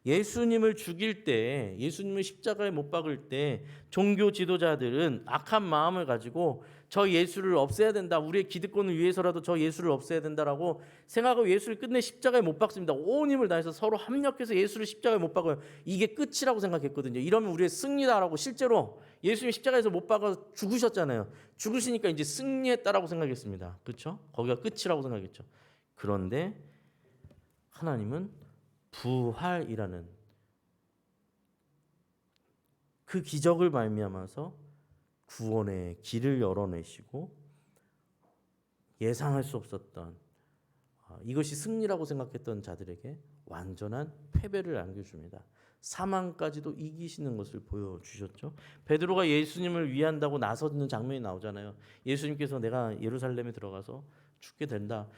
[SPEAKER 1] 예수님을 죽일 때, 예수님을 십자가에 못 박을 때 종교 지도자들은 악한 마음을 가지고 저 예수를 없애야 된다, 우리의 기득권을 위해서라도 저 예수를 없애야 된다라고 생각하고 예수를 끝내 십자가에 못 박습니다. 온 힘을 다해서 서로 합력해서 예수를 십자가에 못 박아요. 이게 끝이라고 생각했거든요. 이러면 우리의 승리다라고. 실제로 예수님 십자가에서 못 박아 죽으셨잖아요. 죽으시니까 이제 승리했다라고 생각했습니다. 그렇죠? 거기가 끝이라고 생각했죠. 그런데 하나님은 부활이라는 그 기적을 말미암아서 구원의 길을 열어내시고 예상할 수 없었던 이것이 승리라고 생각했던 자들에게 완전한 패배를 안겨줍니다. 사망까지도 이기시는 것을 보여주셨죠. 베드로가 예수님을 위한다고 나서는 장면이 나오잖아요. 예수님께서 내가 예루살렘에 들어가서 죽게 된다.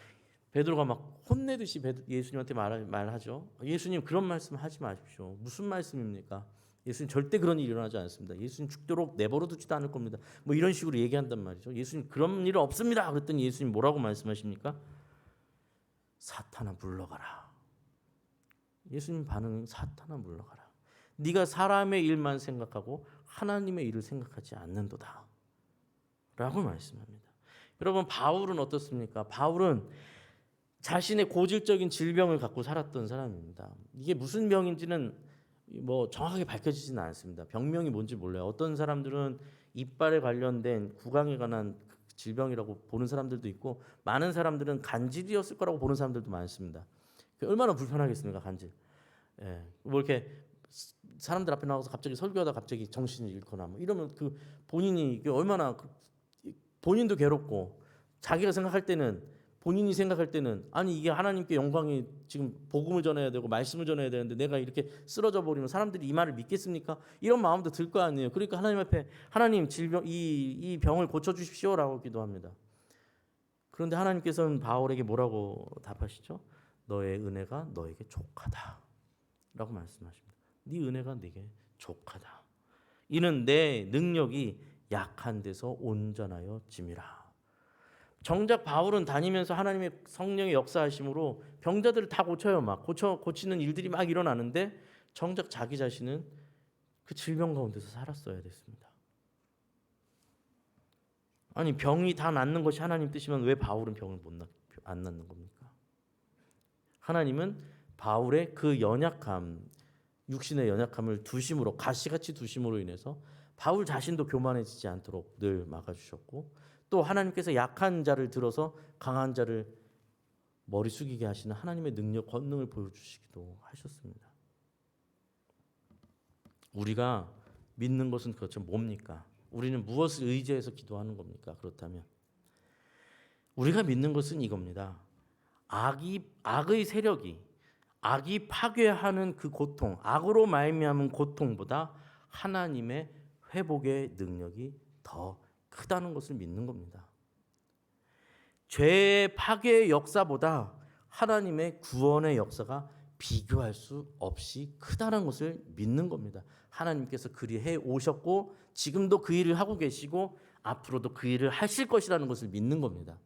[SPEAKER 1] 베드로가 막 혼내듯이 예수님한테 말하죠. 예수님 그런 말씀 하지 마십시오. 무슨 말씀입니까? 예수님 절대 그런 일이 일어나지 않습니다. 예수님 죽도록 내버려 두지도 않을 겁니다. 뭐 이런 식으로 얘기한단 말이죠. 예수님 그런 일은 없습니다. 그랬더니 예수님 뭐라고 말씀하십니까? 사탄아 물러가라. 예수님 반응은 사탄아 물러가라. 네가 사람의 일만 생각하고 하나님의 일을 생각하지 않는도다. 라고 말씀합니다. 여러분 바울은 어떻습니까? 바울은 자신의 고질적인 질병을 갖고 살았던 사람입니다. 이게 무슨 병인지는 뭐 정확하게 밝혀지지는 않습니다. 병명이 뭔지 몰라요. 어떤 사람들은 이빨에 관련된 구강에 관한 질병이라고 보는 사람들도 있고 많은 사람들은 간질이었을 거라고 보는 사람들도 많습니다. 얼마나 불편하겠습니까, 간질. 예, 뭐 이렇게 사람들 앞에 나와서 갑자기 설교하다 갑자기 정신을 잃거나 뭐 이러면 그 본인이 얼마나 본인도 괴롭고 자기가 생각할 때는 본인이 생각할 때는 아니 이게 하나님께 영광이 지금 복음을 전해야 되고 말씀을 전해야 되는데 내가 이렇게 쓰러져 버리면 사람들이 이 말을 믿겠습니까? 이런 마음도 들 거 아니에요. 그러니까 하나님 앞에 하나님 질병 이 병을 고쳐 주십시오라고 기도합니다. 그런데 하나님께서는 바울에게 뭐라고 답하시죠? 너의 은혜가 너에게 족하다라고 말씀하십니다. 네 은혜가 내게 족하다. 이는 내 능력이 약한 데서 온전하여 짐이라. 정작 바울은 다니면서 하나님의 성령의 역사하심으로 병자들을 다 고쳐요. 막 고치는 일들이 막 일어나는데 정작 자기 자신은 그 질병 가운데서 살았어야 됐습니다. 아니 병이 다 낫는 것이 하나님 뜻이면 왜 바울은 병을 안 낫는 겁니까? 하나님은 바울의 그 연약함, 육신의 연약함을 두심으로 가시같이 두심으로 인해서 바울 자신도 교만해지지 않도록 늘 막아주셨고 또 하나님께서 약한 자를 들어서 강한 자를 머리 숙이게 하시는 하나님의 능력, 권능을 보여주시기도 하셨습니다. 우리가 믿는 것은 그렇죠. 뭡니까? 우리는 무엇을 의지해서 기도하는 겁니까? 그렇다면 우리가 믿는 것은 이겁니다. 악의 세력이 악이 파괴하는 그 고통, 악으로 말미암은 고통보다 하나님의 회복의 능력이 더 크다는 것을 믿는 겁니다. 죄의 파괴의 역사보다 하나님의 구원의 역사가 비교할 수 없이 크다는 것을 믿는 겁니다. 하나님께서 그리해 오셨고 지금도 그 일을 하고 계시고 앞으로도 그 일을 하실 것이라는 것을 믿는 겁니다.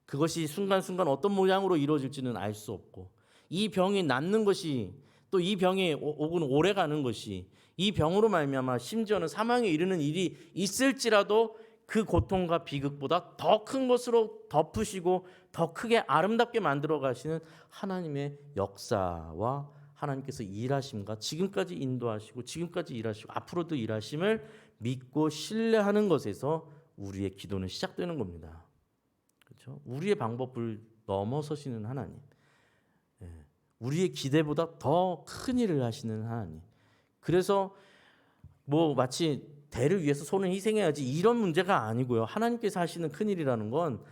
[SPEAKER 1] 그것이 순간순간 어떤 모양으로 이루어질지는 알 수 없고 이 병이 낫는 것이 또 이 병이 혹은 오래가는 것이 이 병으로 말미암아 심지어는 사망에 이르는 일이 있을지라도 그 고통과 비극보다 더 큰 것으로 덮으시고 더 크게 아름답게 만들어 가시는 하나님의 역사와 하나님께서 일하심과 지금까지 인도하시고 지금까지 일하시고 앞으로도 일하심을 믿고 신뢰하는 것에서 우리의 기도는 시작되는 겁니다. 그렇죠? 우리의 방법을 넘어서시는 하나님, 우리의 기대보다 더 큰 일을 하시는 하나님. 그래서 뭐 마치 대를 위해서 손을 희생해야지 이런 문제가 아니고요. 하나님께서 하시는 큰 일이라는 건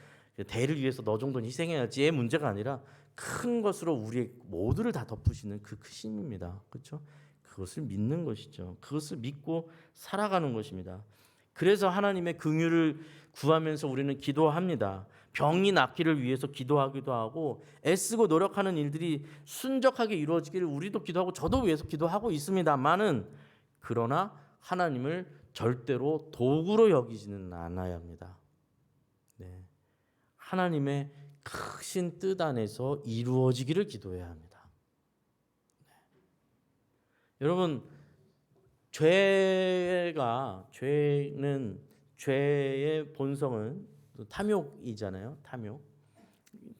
[SPEAKER 1] 대를 위해서 너 정도는 희생해야지의 문제가 아니라 큰 것으로 우리의 모두를 다 덮으시는 그 크심입니다. 그렇죠? 그것을 믿는 것이죠. 그것을 믿고 살아가는 것입니다. 그래서 하나님의 긍휼을 구하면서 우리는 기도합니다. 병이 낫기를 위해서 기도하기도 하고 애쓰고 노력하는 일들이 순적하게 이루어지기를 우리도 기도하고 저도 위해서 기도하고 있습니다만은 그러나 하나님을 절대로 도구로 여기지는 않아야 합니다. 네. 하나님의 크신 뜻 안에서 이루어지기를 기도해야 합니다. 네. 여러분 죄의 본성은 탐욕이잖아요.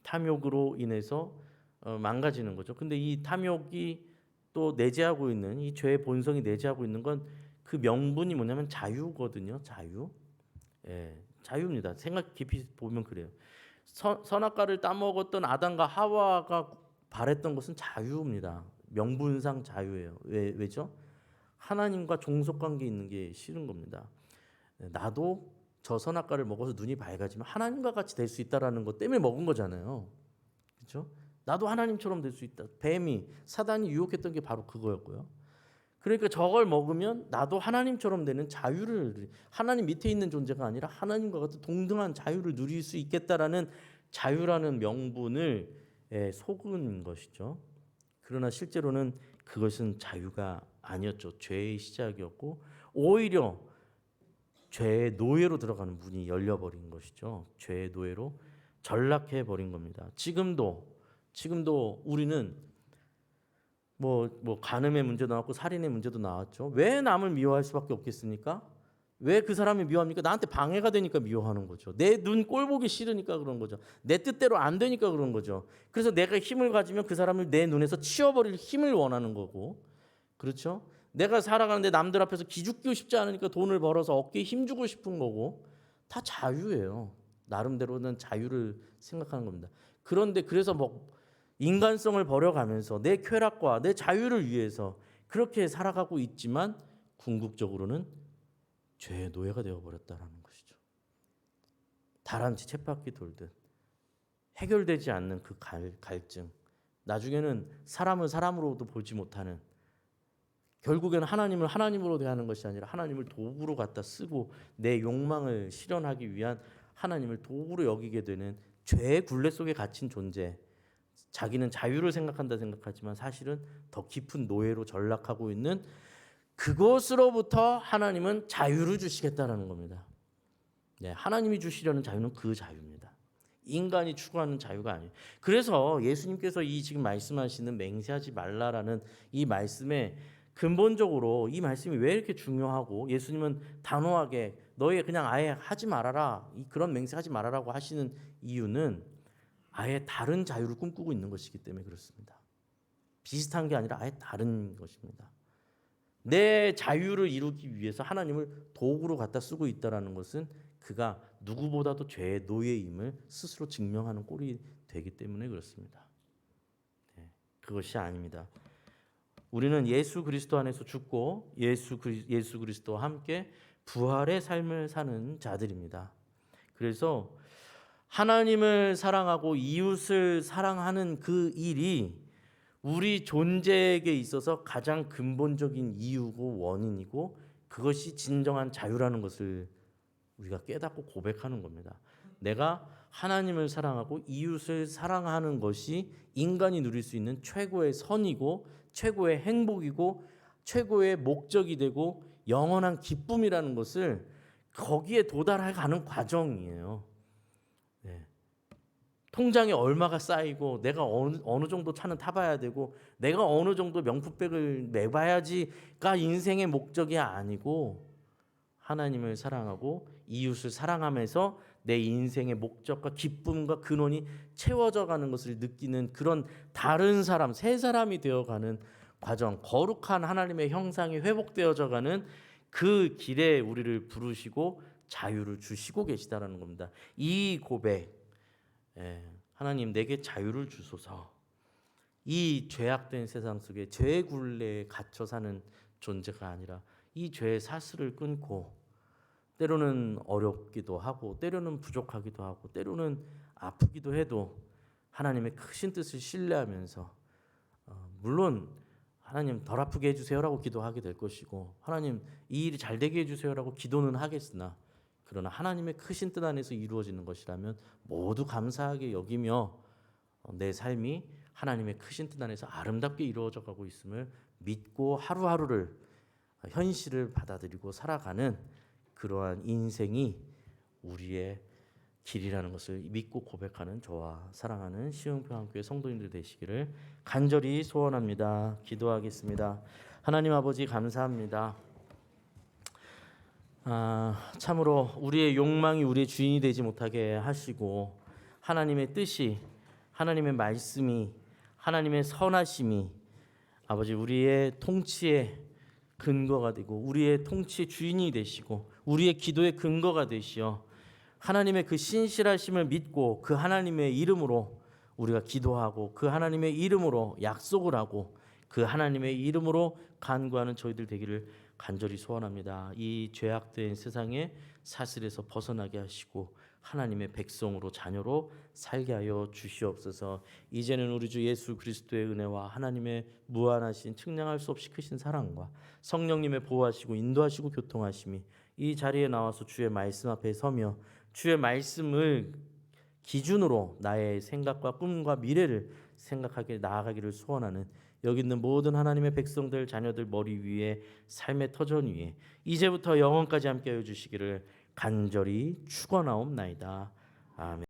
[SPEAKER 1] 탐욕으로 인해서 망가지는 거죠. 근데 이 탐욕이 또 내재하고 있는 이 죄의 본성이 내재하고 있는 건 그 명분이 뭐냐면 자유거든요. 자유. 자유입니다. 생각 깊이 보면 그래요. 선악과를 따먹었던 아담과 하와가 바랬던 것은 자유입니다. 명분상 자유예요. 왜죠? 하나님과 종속관계 있는 게 싫은 겁니다. 나도 저 선악과를 먹어서 눈이 밝아지면 하나님과 같이 될 수 있다라는 것 때문에 먹은 거잖아요. 그렇죠? 나도 하나님처럼 될 수 있다. 뱀이 사단이 유혹했던 게 바로 그거였고요. 그러니까 저걸 먹으면 나도 하나님처럼 되는 자유를 하나님 밑에 있는 존재가 아니라 하나님과 같은 동등한 자유를 누릴 수 있겠다라는 자유라는 명분을 속은 것이죠. 그러나 실제로는 그것은 자유가 아니었죠. 죄의 시작이었고 오히려 죄의 노예로 들어가는 문이 열려버린 것이죠. 죄의 노예로 전락해 버린 겁니다. 지금도 우리는 뭐 간음의 문제도 나왔고 살인의 문제도 나왔죠. 왜 남을 미워할 수밖에 없겠습니까? 왜 그 사람이 미워합니까? 나한테 방해가 되니까 미워하는 거죠. 내 눈 꼴 보기 싫으니까 그런 거죠. 내 뜻대로 안 되니까 그런 거죠. 그래서 내가 힘을 가지면 그 사람을 내 눈에서 치워버릴 힘을 원하는 거고, 그렇죠? 내가 살아가는데 남들 앞에서 기죽기고 싶지 않으니까 돈을 벌어서 어깨에 힘주고 싶은 거고, 다 자유예요. 나름대로는 자유를 생각하는 겁니다. 그런데 그래서 뭐 인간성을 버려가면서 내 쾌락과 내 자유를 위해서 그렇게 살아가고 있지만 궁극적으로는 죄의 노예가 되어버렸다는 것이죠. 다람쥐 쳇바퀴 돌듯 해결되지 않는 그 갈증, 나중에는 사람을 사람으로도 보지 못하는, 결국에는 하나님을 하나님으로 대하는 것이 아니라 하나님을 도구로 갖다 쓰고 내 욕망을 실현하기 위한 하나님을 도구로 여기게 되는 죄의 굴레 속에 갇힌 존재, 자기는 자유를 생각하지만 사실은 더 깊은 노예로 전락하고 있는 그것으로부터 하나님은 자유를 주시겠다는 겁니다. 네, 하나님이 주시려는 자유는 그 자유입니다. 인간이 추구하는 자유가 아니에요. 그래서 예수님께서 이 지금 말씀하시는 맹세하지 말라라는 이 말씀에 근본적으로 이 말씀이 왜 이렇게 중요하고 예수님은 단호하게 너희 그냥 아예 하지 말아라, 그런 맹세하지 말아라고 하시는 이유는 아예 다른 자유를 꿈꾸고 있는 것이기 때문에 그렇습니다. 비슷한 게 아니라 아예 다른 것입니다. 내 자유를 이루기 위해서 하나님을 도구로 갖다 쓰고 있다라는 것은 그가 누구보다도 죄의 노예임을 스스로 증명하는 꼴이 되기 때문에 그렇습니다. 그것이 아닙니다. 우리는 예수 그리스도 안에서 죽고 예수 그리스도와 함께 부활의 삶을 사는 자들입니다. 그래서 하나님을 사랑하고 이웃을 사랑하는 그 일이 우리 존재에게 있어서 가장 근본적인 이유고 원인이고 그것이 진정한 자유라는 것을 우리가 깨닫고 고백하는 겁니다. 내가 하나님을 사랑하고 이웃을 사랑하는 것이 인간이 누릴 수 있는 최고의 선이고 최고의 행복이고 최고의 목적이 되고 영원한 기쁨이라는 것을 거기에 도달해 가는 과정이에요. 네. 통장에 얼마가 쌓이고 내가 어느 정도 차는 타봐야 되고 내가 어느 정도 명품백을 매봐야지가 인생의 목적이 아니고 하나님을 사랑하고 이웃을 사랑하면서 내 인생의 목적과 기쁨과 근원이 채워져 가는 것을 느끼는 그런 다른 사람, 새 사람이 되어가는 과정, 거룩한 하나님의 형상이 회복되어져 가는 그 길에 우리를 부르시고 자유를 주시고 계시다라는 겁니다. 이 고백, 하나님 내게 자유를 주소서. 이 죄악된 세상 속에 죄의 굴레에 갇혀 사는 존재가 아니라 이 죄의 사슬을 끊고 때로는 어렵기도 하고 때로는 부족하기도 하고 때로는 아프기도 해도 하나님의 크신 뜻을 신뢰하면서 물론 하나님 덜 아프게 해주세요라고 기도하게 될 것이고 하나님 이 일이 잘 되게 해주세요라고 기도는 하겠으나 그러나 하나님의 크신 뜻 안에서 이루어지는 것이라면 모두 감사하게 여기며 내 삶이 하나님의 크신 뜻 안에서 아름답게 이루어져 가고 있음을 믿고 하루하루를 현실을 받아들이고 살아가는 그러한 인생이 우리의 길이라는 것을 믿고 고백하는 저와 사랑하는 시흥평안교회 성도님들 되시기를 간절히 소원합니다. 기도하겠습니다. 하나님 아버지 감사합니다. 참으로 우리의 욕망이 우리의 주인이 되지 못하게 하시고 하나님의 뜻이 하나님의 말씀이 하나님의 선하심이 아버지 우리의 통치의 근거가 되고 우리의 통치의 주인이 되시고 우리의 기도의 근거가 되시어 하나님의 그 신실하심을 믿고 그 하나님의 이름으로 우리가 기도하고 그 하나님의 이름으로 약속을 하고 그 하나님의 이름으로 간구하는 저희들 되기를 간절히 소원합니다. 이 죄악된 세상의 사슬에서 벗어나게 하시고 하나님의 백성으로 자녀로 살게 하여 주시옵소서. 이제는 우리 주 예수 그리스도의 은혜와 하나님의 무한하신 측량할 수 없이 크신 사랑과 성령님의 보호하시고 인도하시고 교통하심이 이 자리에 나와서 주의 말씀 앞에 서며 주의 말씀을 기준으로 나의 생각과 꿈과 미래를 생각하게 나아가기를 소원하는 여기 있는 모든 하나님의 백성들 자녀들 머리 위에 삶의 터전 위에 이제부터 영원까지 함께하여 주시기를 간절히 축원하옵나이다. 아멘.